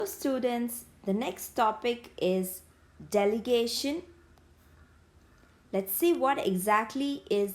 Students, the next topic is delegation. Let's see what exactly is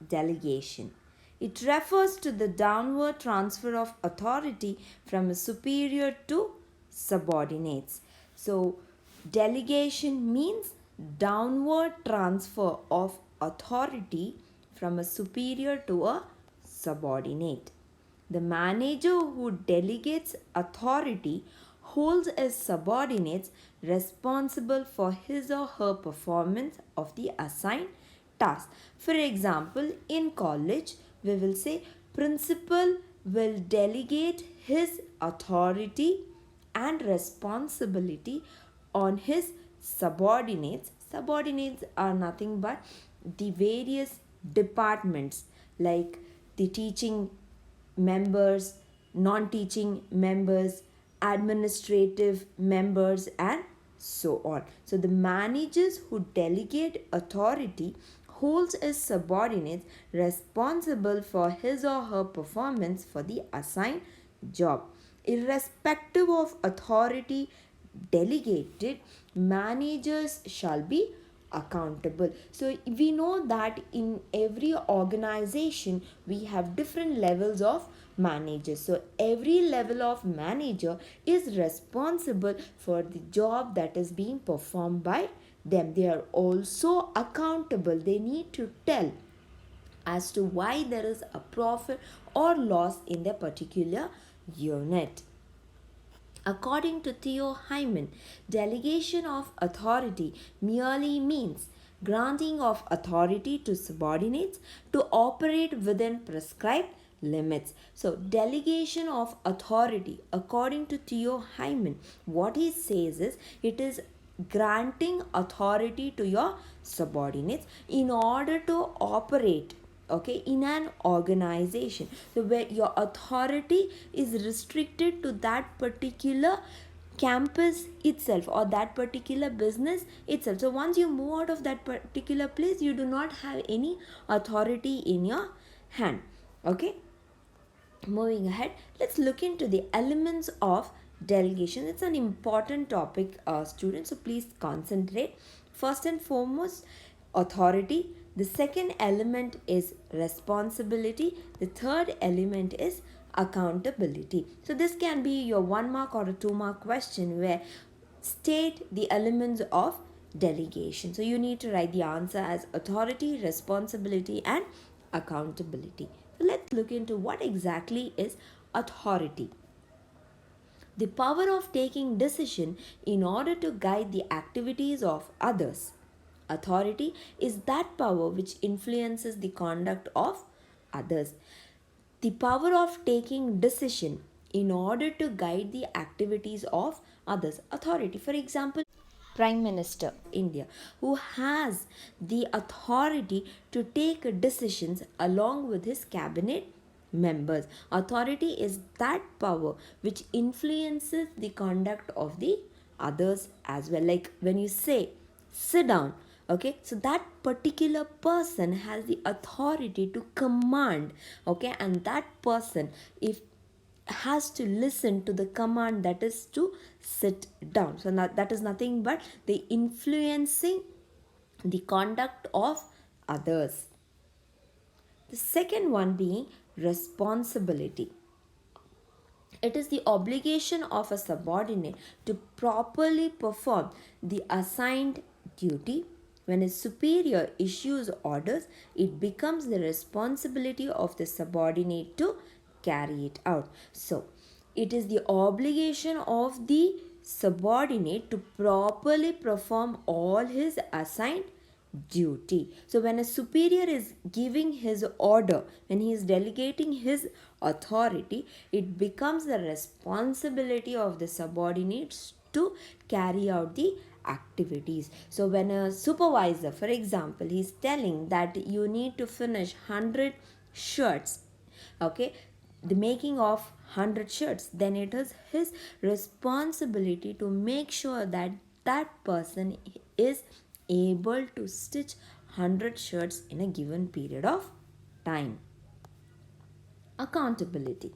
delegation. It refers to the downward transfer of authority from a superior to subordinates. So, delegation means downward transfer of authority from a superior to a subordinate. The manager who delegates authority holds his subordinates responsible for his or her performance of the assigned task. For example, in college, we will say principal will delegate his authority and responsibility on his subordinates. Subordinates are nothing but the various departments like the teaching members, non teaching members, administrative members, and so on. So, the managers who delegate authority holds his subordinates responsible for his or her performance for the assigned job. Irrespective of authority delegated, managers shall be accountable. So we know that in every organization we have different levels of managers. So every level of manager is responsible for the job that is being performed by them. They are also accountable. They need to tell as to why there is a profit or loss in their particular unit. According to Theo Hyman, delegation of authority merely means granting of authority to subordinates to operate within prescribed limits. So, delegation of authority, according to Theo Hyman, what he says is it is granting authority to your subordinates in order to operate, okay, in an organization. So where your authority is restricted to that particular campus itself or that particular business itself. So once you move out of that particular place, you do not have any authority in your hand. Okay, moving ahead, let's look into the elements of delegation. It's an important topic, students, so please concentrate. First and foremost, authority. The second element is responsibility. The third element is accountability. So this can be your 1 mark or a 2 mark question where state the elements of delegation. So you need to write the answer as authority, responsibility, and accountability. So let's look into what exactly is authority. The power of taking decision in order to guide the activities of others. Authority is that power which influences the conduct of others. The power of taking decision in order to guide the activities of others. Authority, for example, Prime Minister India, who has the authority to take decisions along with his cabinet members. Authority is that power which influences the conduct of the others as well. Like when you say sit down, okay, so that particular person has the authority to command, okay, and that person, if has to listen to the command, that is to sit down. So that is nothing but the influencing the conduct of others. The second one being responsibility. It is the obligation of a subordinate to properly perform the assigned duty. When a superior issues orders, it becomes the responsibility of the subordinate to carry it out. So, it is the obligation of the subordinate to properly perform all his assigned duty. So, when a superior is giving his order, when he is delegating his authority, it becomes the responsibility of the subordinates to carry out the activities. So, when a supervisor, for example, he is telling that you need to finish 100 shirts, okay, the making of 100 shirts, then it is his responsibility to make sure that that person is able to stitch 100 shirts in a given period of time. Accountability.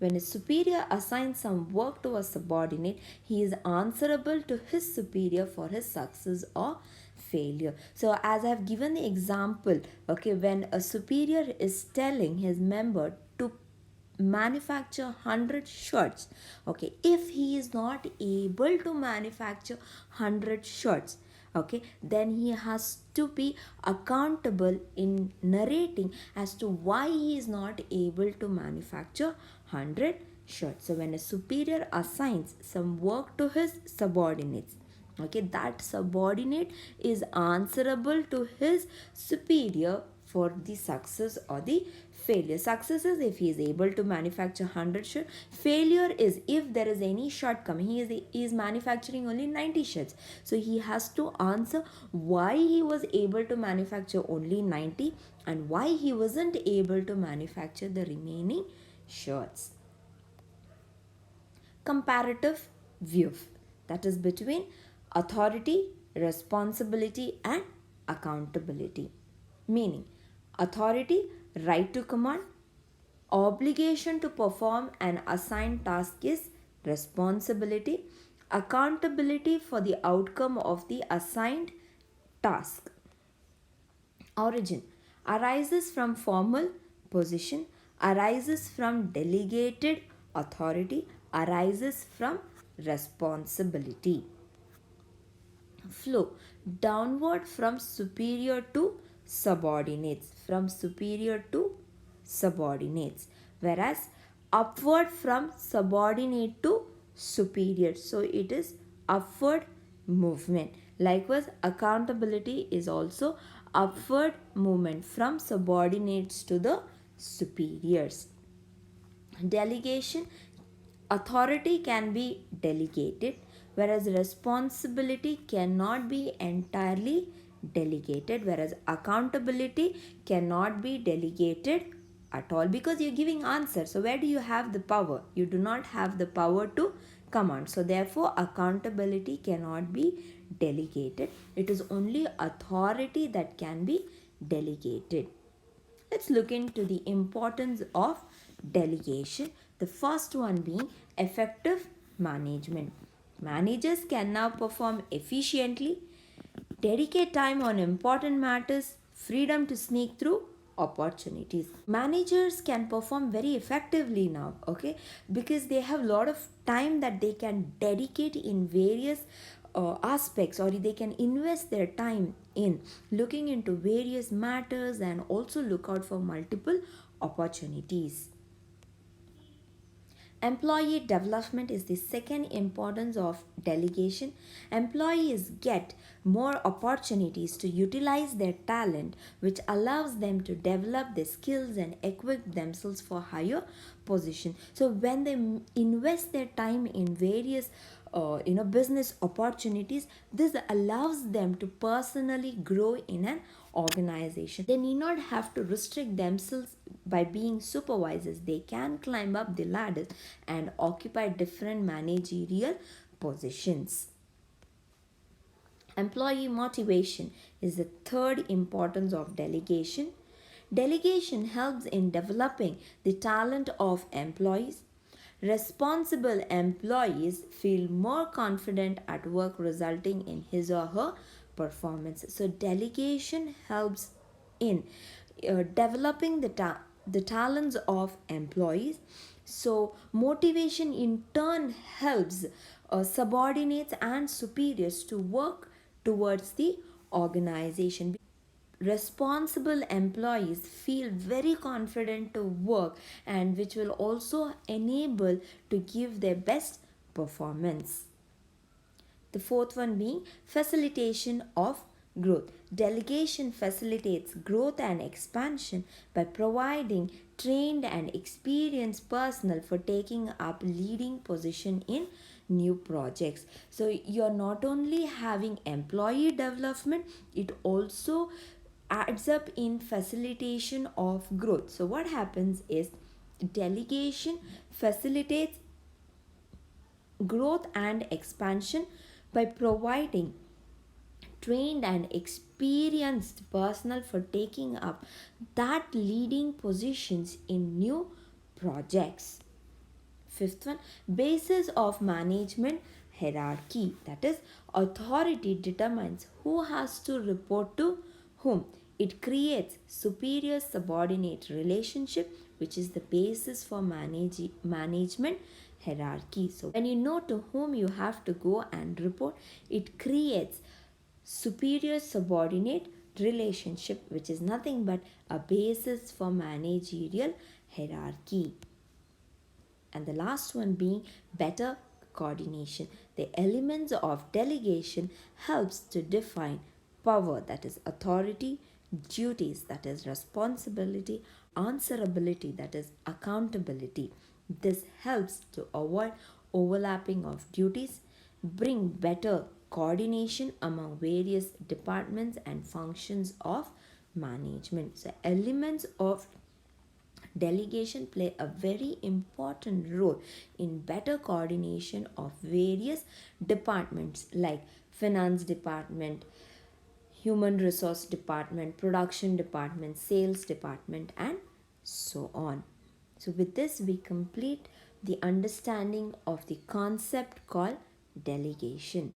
When a superior assigns some work to a subordinate, he is answerable to his superior for his success or failure. So as I have given the example, okay, when a superior is telling his member to manufacture 100 shirts, okay, if he is not able to manufacture 100 shirts, okay, then he has to be accountable in narrating as to why he is not able to manufacture 100 shirts. So when a superior assigns some work to his subordinates, okay, that subordinate is answerable to his superior for the success or the failure. Success is if he is able to manufacture 100 shirts. Failure is if there is any shortcoming. He is manufacturing only 90 shirts. So he has to answer why he was able to manufacture only 90 and why he wasn't able to manufacture the remaining shirts. Comparative view, that is between authority, responsibility, and accountability. Meaning, authority, right to command, obligation to perform an assigned task is responsibility, accountability for the outcome of the assigned task. Origin arises from formal position, arises from delegated authority, arises from responsibility. Flow downward from superior to subordinates, whereas upward from subordinate to superior, so it is upward movement. Likewise, accountability is also upward movement from subordinates to the superiors. Delegation, authority can be delegated, whereas responsibility cannot be entirely delegated, whereas accountability cannot be delegated at all, because you're giving answer. So where do you have the power? You do not have the power to command. So therefore accountability cannot be delegated. It is only authority that can be delegated. Let's look into the importance of delegation. The first one being effective management. Managers can now perform efficiently, dedicate time on important matters, freedom to sneak through opportunities. Managers can perform very effectively now, okay, because they have a lot of time that they can dedicate in various aspects, or they can invest their time in looking into various matters and also look out for multiple opportunities. Employee development is the second importance of delegation. Employees get more opportunities to utilize their talent, which allows them to develop their skills and equip themselves for higher position. So when they invest their time in various business opportunities, this allows them to personally grow in an organization. They need not have to restrict themselves by being supervisors. They can climb up the ladder and occupy different managerial positions. Employee motivation is the third importance of delegation. Delegation helps in developing the talent of employees. Responsible employees feel more confident at work, resulting in his or her performance. So delegation helps in developing the talents of employees. So motivation in turn helps subordinates and superiors to work towards the organization. Responsible employees feel very confident to work, and which will also enable to give their best performance. The fourth one being facilitation of growth. Delegation facilitates growth and expansion by providing trained and experienced personnel for taking up leading position in new projects. So you're not only having employee development, it also adds up in facilitation of growth. So what happens is delegation facilitates growth and expansion by providing trained and experienced personnel for taking up that leading positions in new projects. Fifth one, basis of management hierarchy. That is, authority determines who has to report to whom. It creates superior subordinate relationship, which is the basis for management hierarchy. So when you know to whom you have to go and report, it creates superior subordinate relationship, which is nothing but a basis for managerial hierarchy. And the last one being better coordination. The elements of delegation helps to define power, that is authority, duties, that is responsibility, answerability, that is accountability. This helps to avoid overlapping of duties, bring better coordination among various departments and functions of management. So elements of delegation play a very important role in better coordination of various departments like finance department, human resource department, production department, sales department, and so on. So with this we complete the understanding of the concept called delegation.